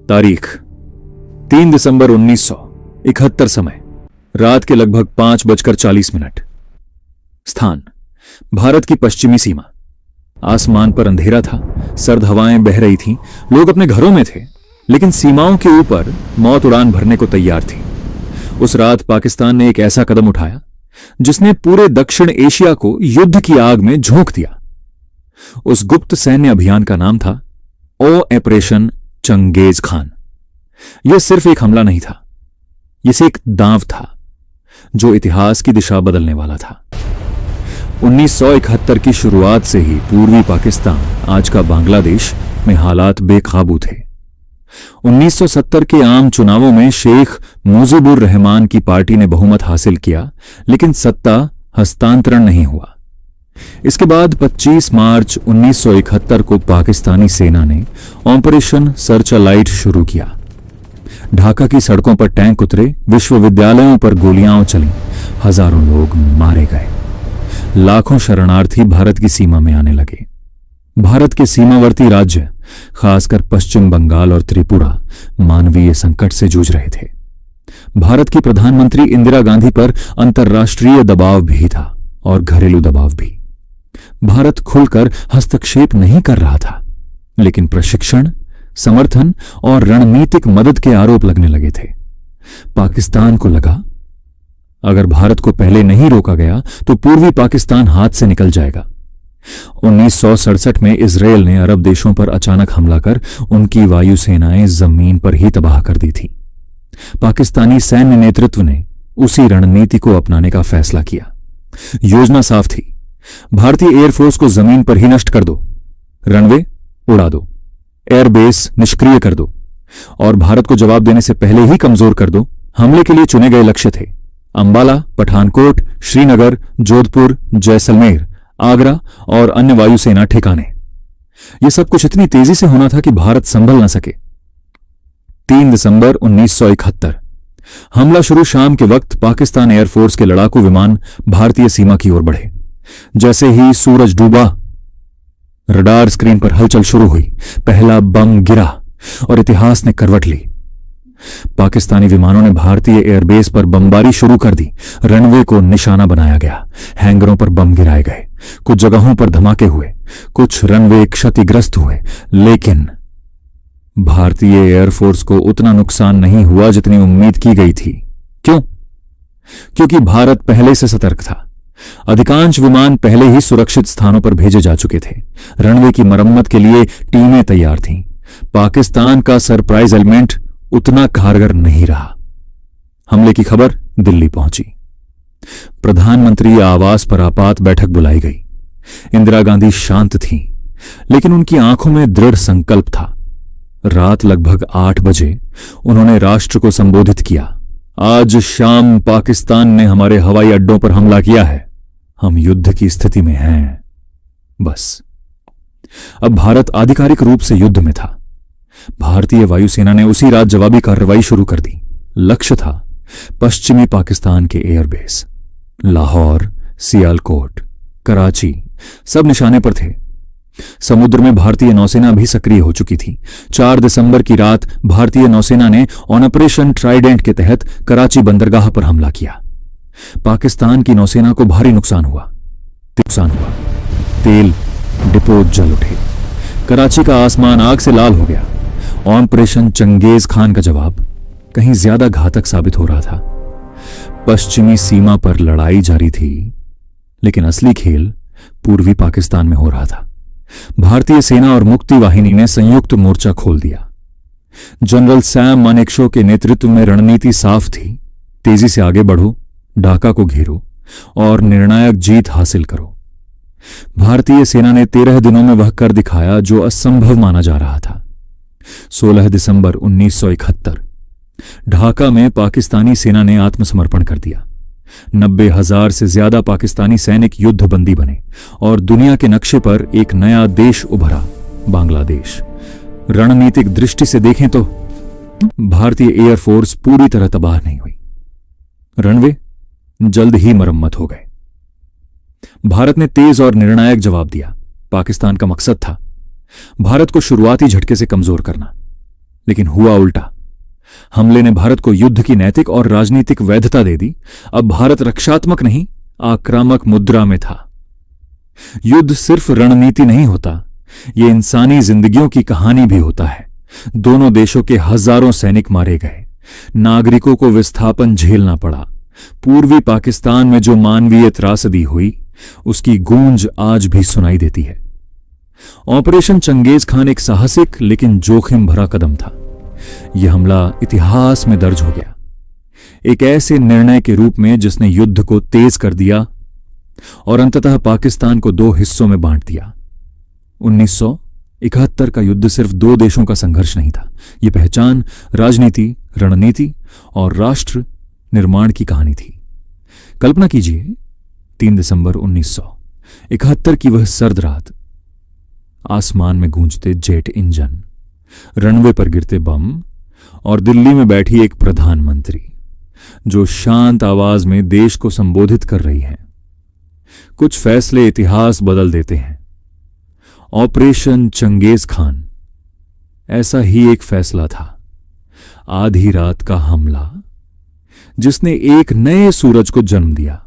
तारीख 3 दिसंबर 1971 समय रात के लगभग 5:40। स्थान भारत की पश्चिमी सीमा। आसमान पर अंधेरा था, सर्द हवाएं बह रही थीं, लोग अपने घरों में थे, लेकिन सीमाओं के ऊपर मौत उड़ान भरने को तैयार थी। उस रात पाकिस्तान ने एक ऐसा कदम उठाया जिसने पूरे दक्षिण एशिया को युद्ध की आग में झोंक दिया। उस गुप्त सैन्य अभियान का नाम था ऑपरेशन चंगेज खान। यह सिर्फ एक हमला नहीं था, यह एक दांव था जो इतिहास की दिशा बदलने वाला था। 1971 की शुरुआत से ही पूर्वी पाकिस्तान, आज का बांग्लादेश, में हालात बेकाबू थे। 1970 के आम चुनावों में शेख मुजीबुर रहमान की पार्टी ने बहुमत हासिल किया, लेकिन सत्ता हस्तांतरण नहीं हुआ। इसके बाद 25 मार्च 1971 को पाकिस्तानी सेना ने ऑपरेशन सर्चलाइट शुरू किया। ढाका की सड़कों पर टैंक उतरे, विश्वविद्यालयों पर गोलियां चलीं, हजारों लोग मारे गए, लाखों शरणार्थी भारत की सीमा में आने लगे। भारत के सीमावर्ती राज्य, खासकर पश्चिम बंगाल और त्रिपुरा, मानवीय संकट से जूझ रहे थे। भारत की प्रधानमंत्री इंदिरा गांधी पर अंतर्राष्ट्रीय दबाव भी था और घरेलू दबाव भी। भारत खुलकर हस्तक्षेप नहीं कर रहा था, लेकिन प्रशिक्षण, समर्थन और रणनीतिक मदद के आरोप लगने लगे थे। पाकिस्तान को लगा, अगर भारत को पहले नहीं रोका गया तो पूर्वी पाकिस्तान हाथ से निकल जाएगा। 1967 में इजरायल ने अरब देशों पर अचानक हमला कर उनकी वायुसेनाएं जमीन पर ही तबाह कर दी थी। पाकिस्तानी सैन्य नेतृत्व ने उसी रणनीति को अपनाने का फैसला किया। योजना साफ थी, भारतीय एयरफोर्स को जमीन पर ही नष्ट कर दो, रनवे उड़ा दो, एयरबेस निष्क्रिय कर दो और भारत को जवाब देने से पहले ही कमजोर कर दो। हमले के लिए चुने गए लक्ष्य थे अंबाला, पठानकोट, श्रीनगर, जोधपुर, जैसलमेर, आगरा और अन्य वायुसेना ठिकाने। यह सब कुछ इतनी तेजी से होना था कि भारत संभल न सके। 3 दिसंबर 1971 हमला शुरू शाम के वक्त पाकिस्तान एयरफोर्स के लड़ाकू विमान भारतीय सीमा की ओर बढ़े। जैसे ही सूरज डूबा, रडार स्क्रीन पर हलचल शुरू हुई। पहला बम गिरा और इतिहास ने करवट ली। पाकिस्तानी विमानों ने भारतीय एयरबेस पर बमबारी शुरू कर दी। रनवे को निशाना बनाया गया, हैंगरों पर बम गिराए गए, कुछ जगहों पर धमाके हुए, कुछ रनवे क्षतिग्रस्त हुए, लेकिन भारतीय एयरफोर्स को उतना नुकसान नहीं हुआ जितनी उम्मीद की गई थी। क्यों? क्योंकि भारत पहले से सतर्क था। अधिकांश विमान पहले ही सुरक्षित स्थानों पर भेजे जा चुके थे। रनवे की मरम्मत के लिए टीमें तैयार थीं। पाकिस्तान का सरप्राइज एलिमेंट उतना कारगर नहीं रहा। हमले की खबर दिल्ली पहुंची। प्रधानमंत्री आवास पर आपात बैठक बुलाई गई। इंदिरा गांधी शांत थीं, लेकिन उनकी आंखों में दृढ़ संकल्प था। रात लगभग 8 बजे उन्होंने राष्ट्र को संबोधित किया। आज शाम पाकिस्तान ने हमारे हवाई अड्डों पर हमला किया है। हम युद्ध की स्थिति में हैं। बस अब भारत आधिकारिक रूप से युद्ध में था। भारतीय वायुसेना ने उसी रात जवाबी कार्रवाई शुरू कर दी। लक्ष्य था पश्चिमी पाकिस्तान के एयरबेस। लाहौर, सियालकोट, कराची सब निशाने पर थे। समुद्र में भारतीय नौसेना भी सक्रिय हो चुकी थी। 4 दिसंबर की रात भारतीय नौसेना ने ऑपरेशन ट्राइडेंट के तहत कराची बंदरगाह पर हमला किया। पाकिस्तान की नौसेना को भारी नुकसान हुआ। तेल डिपो जल उठे। कराची का आसमान आग से लाल हो गया। ऑपरेशन चंगेज खान का जवाब कहीं ज्यादा घातक साबित हो रहा था। पश्चिमी सीमा पर लड़ाई जारी थी, लेकिन असली खेल पूर्वी पाकिस्तान में हो रहा था। भारतीय सेना और मुक्ति वाहिनी ने संयुक्त मोर्चा खोल दिया। जनरल सैम मानेकशॉ के नेतृत्व में रणनीति साफ थी, तेजी से आगे बढ़ो, ढाका को घेरो और निर्णायक जीत हासिल करो। भारतीय सेना ने 13 दिनों में वह कर दिखाया जो असंभव माना जा रहा था। 16 दिसंबर 1971 ढाका में पाकिस्तानी सेना ने आत्मसमर्पण कर दिया। 90,000 से ज्यादा पाकिस्तानी सैनिक युद्धबंदी बने और दुनिया के नक्शे पर एक नया देश उभरा, बांग्लादेश। रणनीतिक दृष्टि से देखें तो भारतीय एयरफोर्स पूरी तरह तबाह नहीं हुई। रनवे जल्द ही मरम्मत हो गए। भारत ने तेज और निर्णायक जवाब दिया। पाकिस्तान का मकसद था भारत को शुरुआती झटके से कमजोर करना, लेकिन हुआ उल्टा। हमले ने भारत को युद्ध की नैतिक और राजनीतिक वैधता दे दी। अब भारत रक्षात्मक नहीं, आक्रामक मुद्रा में था। युद्ध सिर्फ रणनीति नहीं होता, यह इंसानी जिंदगियों की कहानी भी होता है। दोनों देशों के हजारों सैनिक मारे गए, नागरिकों को विस्थापन झेलना पड़ा। पूर्वी पाकिस्तान में जो मानवीय त्रासदी हुई, उसकी गूंज आज भी सुनाई देती है। ऑपरेशन चंगेज खान एक साहसिक लेकिन जोखिम भरा कदम था। यह हमला इतिहास में दर्ज हो गया, एक ऐसे निर्णय के रूप में जिसने युद्ध को तेज कर दिया और अंततः पाकिस्तान को दो हिस्सों में बांट दिया। 1971 का युद्ध सिर्फ दो देशों का संघर्ष नहीं था, यह पहचान, राजनीति, रणनीति और राष्ट्र निर्माण की कहानी थी। कल्पना कीजिए 3 दिसंबर 1971 की वह सर्द रात। आसमान में गूंजते जेट इंजन, रनवे पर गिरते बम और दिल्ली में बैठी एक प्रधानमंत्री जो शांत आवाज में देश को संबोधित कर रही है। कुछ फैसले इतिहास बदल देते हैं। ऑपरेशन चंगेज खान ऐसा ही एक फैसला था। आधी रात का हमला जिसने एक नए सूरज को जन्म दिया।